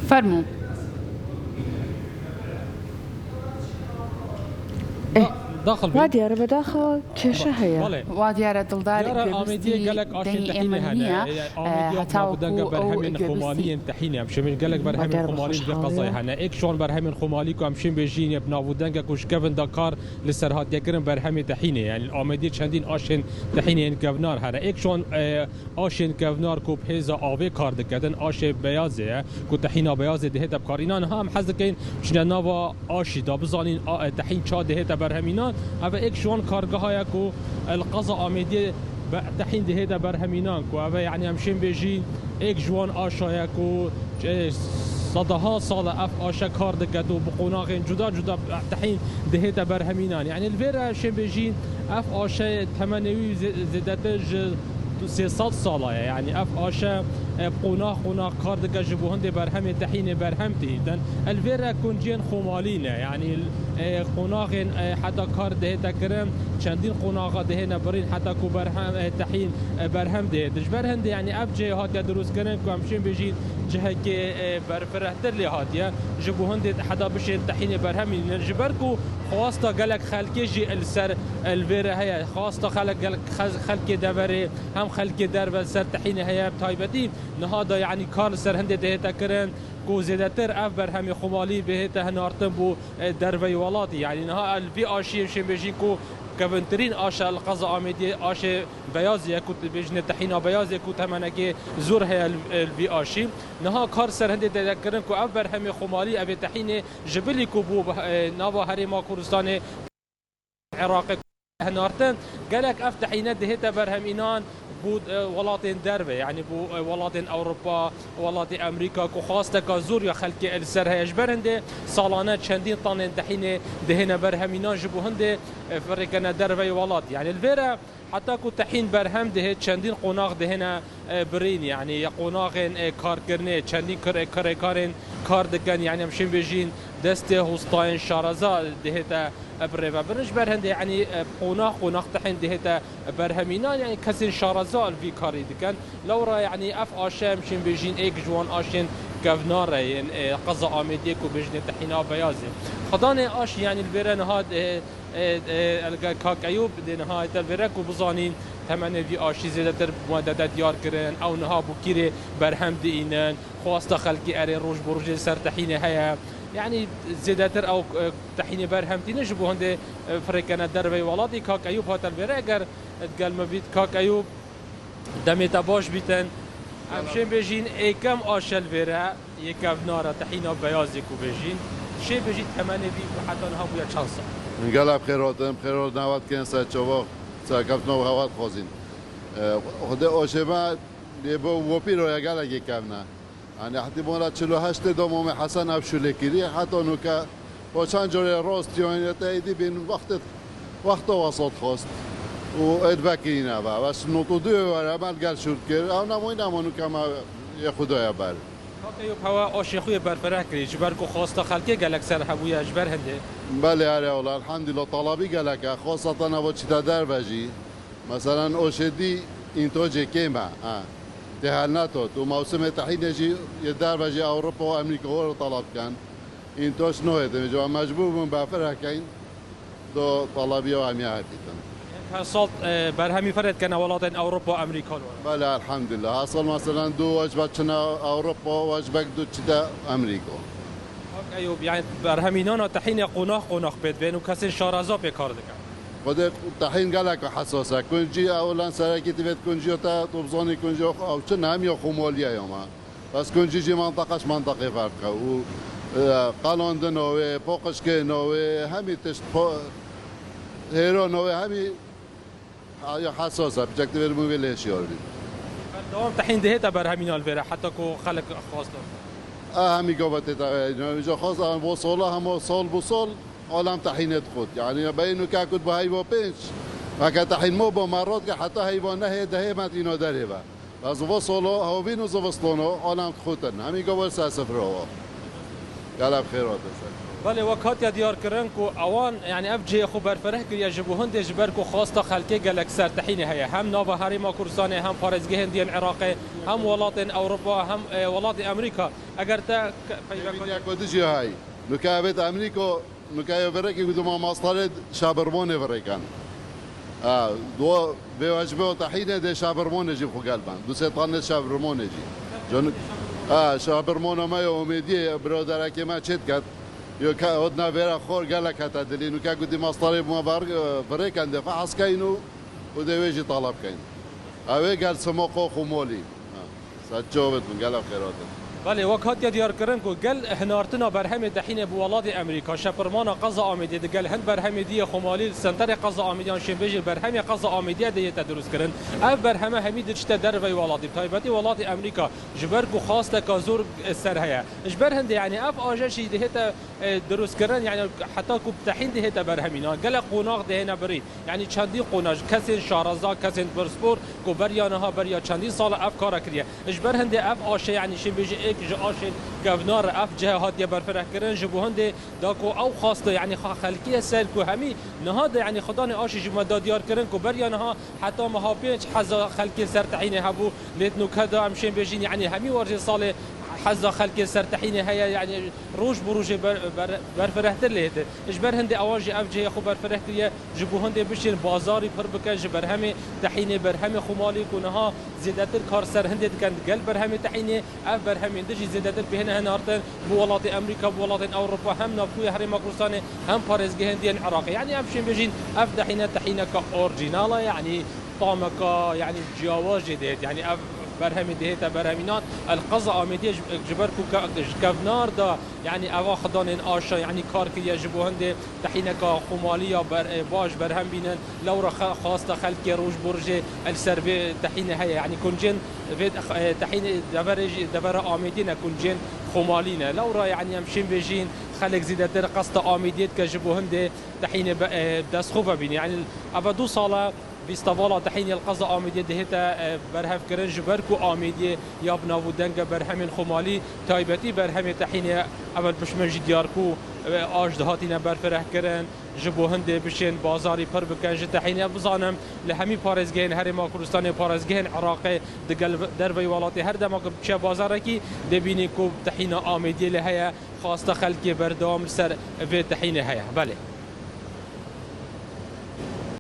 فرمو. داخل بي وادي عربة داخل كيشة هي بله واديارة دلدار يارا آمدية قالك آشين تحيني هنا آمدية نابودن برهمين خمالي تحيني همشي من قالك برهمين خمالي بقضايا هنا إيك شون برهمين خمالي كو همشي بيجين يبنابودن كوش كفن دكار للسرهات يكرم برهمين تحيني يعني آمدية چندين آشين تحيني إن كفنار هنا إيك شون آشين كفنار كو بهزا آوي كار دكتن آش بيازه كو تحينا بيازه دهتا بكارينان هم حزكين شنا نوا آشي دابزانين تحين چا دهتا برهمينان اوه ایک شوان کارگاه های کو القضا آمیدی تحین دهیده برهمینان کو اوه یعنی همشین بیجین ایک جوان آشای کو صدها سال اف آشا کار دکت و بقوناغین جدا جدا تحین دهیده برهمینان یعنی الویره همشین بیجین اف آشا تمنوی زیدتج 300 ساله يعني اف آشا قناق کار دکه جبوهند برهم تحین برهم تهیدن الویره کنجین خمالینه يعني قناق حتى کار ده تکرم چندین قناق ده نبرین حتى کو برهم تحین برهم ده دجبرهند يعني اف جه هات دروس کنن کو همشین بجین جه که برفرهتر لی هاتیه جبوهند حتى بشه تحین برهم جبرکو خواستا گلک خلکی جی السر الویره هيا خواستا خلک دبره هم خلک در و سر تحین هيا تایبتی نهادا يعني کار سر هند ده تکرن کو زیادتر اف برهمی خمالی بهت هنارتن بو دروی ولاتی يعني نها الفي آشی شیم بجین کو كفنترين آشا القضاء آمدي آشا بيازي كنت بيجن تحينا بيازي كنت همانكي زور هي الفي آشي نها كار سر هندي تذكرن كو أفر همي خمالي أبي تحيني جبلي كوبو نافا هريما كردستان عراقي هنارتن قالك أفتحينات دهيتا برهم إنان بود ولاتين دربه يعني بو ولاتين اوروبا ولاتين امريكا كو خاصه كزور يا خلق السر هيش برنده سالانه چندين طن دحين دهنا برهمينا جبو هند فريقنا دربه ولات يعني الفيرا حتى كو تحين برهم ده چندين قناق دهنا برين يعني يا قناق كار كرنه چندين كارين كار دكن يعني مشين بيجين دسته هوستاين شارزا دهتا بريفا برنج برهند يعني قناق تحين دهتا برهمينا يعني كسين شارزا في كاري دكن لو را يعني اف آشام مشين بيجين ايك جوان آشين كفنار يعني قضاء آمديك وبيجن تحينا بيازي خداني آش يعني البيرن هاد كاك أيوب دي نهاية البيرك وبزانين ثمانية في آشي زيادة مادة ديار كرن أو نها بكيري برهم دينن خواستا خلقي أري روج بروج سر تحيني هيا يعني زيادة أو تحيني برهم تنجبو هندي فريقنا دربي ولادي كاك أيوب هات البيرك قال ما بيت كاك أيوب دمي تباش بيتن همشين بيجين ايكم آشل فيرا يكف نارا تحينا بيازي كو بيجين شي بيجين ثمانية في وحتى نها بويا شانسا نقلب خيراتم خيرات نوات كان ساتشوار ساكفنا وهوات خوزين خدا آشبا يبو وبيرو يقال يكفنا يعني حتى مولا 48 دوم حسن افشولكيري حتى نوكا وشان جوري روست يعني تايدي بين وقت وسط خواست و ادبکینا با بس نوتو دو وره من قال شد کرد او نموی نمونو که ما یه خدایا بر كاكيوب هوا آشي خوي برفرح كري جبركو خاصة خلقي قالك سر حبويا جبر هندي بله اره اولا الحمد لله طلبی قالك خاصة نبا چیتا در بجی مثلا اوشدی انتاج کیما تهالناتو و موسم تحین جی یه در بجی اوروپا و امریکا رو طلب کن انتاج نوه جو مجبور من بفرح کن دو طلبی و همی عدیدن صوت برهمي فرد كان ولادين اوروبا وامريكا بله الحمد لله حصل مثلا دو وجبه چنا اوروبا و وجبه دو چدا امریکا ايوب يعني برهمينانا تحين قناق بيت بينو كسين شارزا بكار دكن خود تحین گلک حساسه کنجی اولا سرکی تبت کنجی تا توبزانی کنجی او چه هم یا خمالیه یا ما بس کنجی جی منطقهش منطقه فرقه و قلاند نوه پاقش که نوه همی تشت هیرو نوه همی یا حساسه بجکت برمو ویلش یاری دوام تحين دهيتا برهمينا الفيرا حتى كو خلق خاص همی گفته تا اینجا خاص هم سالا هم سال بو سال عالم تحینت خود یعنی بینو که کد با حیوان پنج و که تحین ما با مرات که حتی حیوان نه دهه مت اینا داره و از و سالا هاوین و زوستانو عالم خودن همی گفته سه سفر ها گلب خیرات است بله وقت یا دیار کردن که اوان یعنی اف جه خو برفره کریه جبهند جبر کو خواست خلکی گلک سرتحین هیا هم ناو هریما کردستان هم پارزگاه هندیان عراق هم ولات اروپا هم ولات امریکا اگر تا پیدا کدیجی های نکابت امریکا نکای برکی که ما مصدر شابرمون برکن دو به واجبه تحین ده شابرمون جی خو قلبان دو سطان شابرمون جی جون شابرمون ما امیدی برادر که ما چت کرد يو كودنا فيرا خور قال لك هتدلين وكا قدي مصطلي ما بريك عنده فحص كاينو ودويجي طلب كاين اوي قال سموقو خمولي سجوبت من قال خيرات بله وقت یا دیار کردن که گل هنارتنا برهم دحین بولاد امریکا شپرمان قضا آمیدی گل هند برهم دی خمالی سنتر قضا آمیدیان شنبیج برهم قضا آمیدی دی تدرس کردن اف برهم همی دشت در وی ولادی تایبتی ولاد امریکا جبر کو خاصه کازور سر هيا جبر هند يعني اف اجشي دهتا دروس کردن يعني حتى کو دحین دهتا برهمینا گل قوناق دهنا بری يعني چندی قوناج کسین شارزا کسین برسپور کو بریانها بریا چندی سال اف کار کریه جبر هند اف آشه يعني شنبیج جاشن گورنر اف جهات یا برفره کردن جبهند داکو او خواسته یعنی خلقی سر کو همی نهاد یعنی خدان آش جمدا دیار کردن کو بر ها حتی ما پنج حزا خلقی سر تعیین هبو لیتنو کدا همشین بجین یعنی همی ورج سال حزا خلقی سر تعیین هيا يعني روج بروج برفره تر لیت اجبر هند اواج اف جه خو برفره کریه جبهند بشین بازاری پر بکن جبر هم تعیین برهم خمالی کنها زیادتر کار سر هند کند گل برهم تعیین اف برهم دجی زیادتر بهنه هنارتن بولات امریکا بولات اروپا هم نافوی هرم کردستان هم پارزگاه هندیان عراق يعني همشین بجین اف دحینه تعیین کا اورجینال يعني طامكا يعني جواز جديد يعني برهم دهتا برهمينات القضاء آمدية جبركو كفنار دا يعني أوا خدان آشا يعني كار كي يجبو هند تحينكا خمالية باش برهم بينن لورا خاصة خلقي روج برج السربي تحين هيا يعني كونجين تحين دبر آمدين كونجين خمالينا لورا يعني يمشين بيجين خلق زيادة قصة آمدية كجبو هند تحين دسخوفة بين يعني أبدو صالة بیستوالا تحین القضا آمیدی دهتا برهف کرن جبرکو آمیدی یا بناو دنگ برهم خمالی تایبتی برهم تحین اول پشمنجی دیارکو آج دهاتینا برفره کرن جبو هنده بشین بازاری پر بکن جه تحین بزانم لهمی پارزگین هرما کردستان پارزگین عراق دگل در وی والاتی هر دما که بازاره کی دبینی کو تحین آمیدی لهیا خواست خلقی بردام سر و تحین هیا بله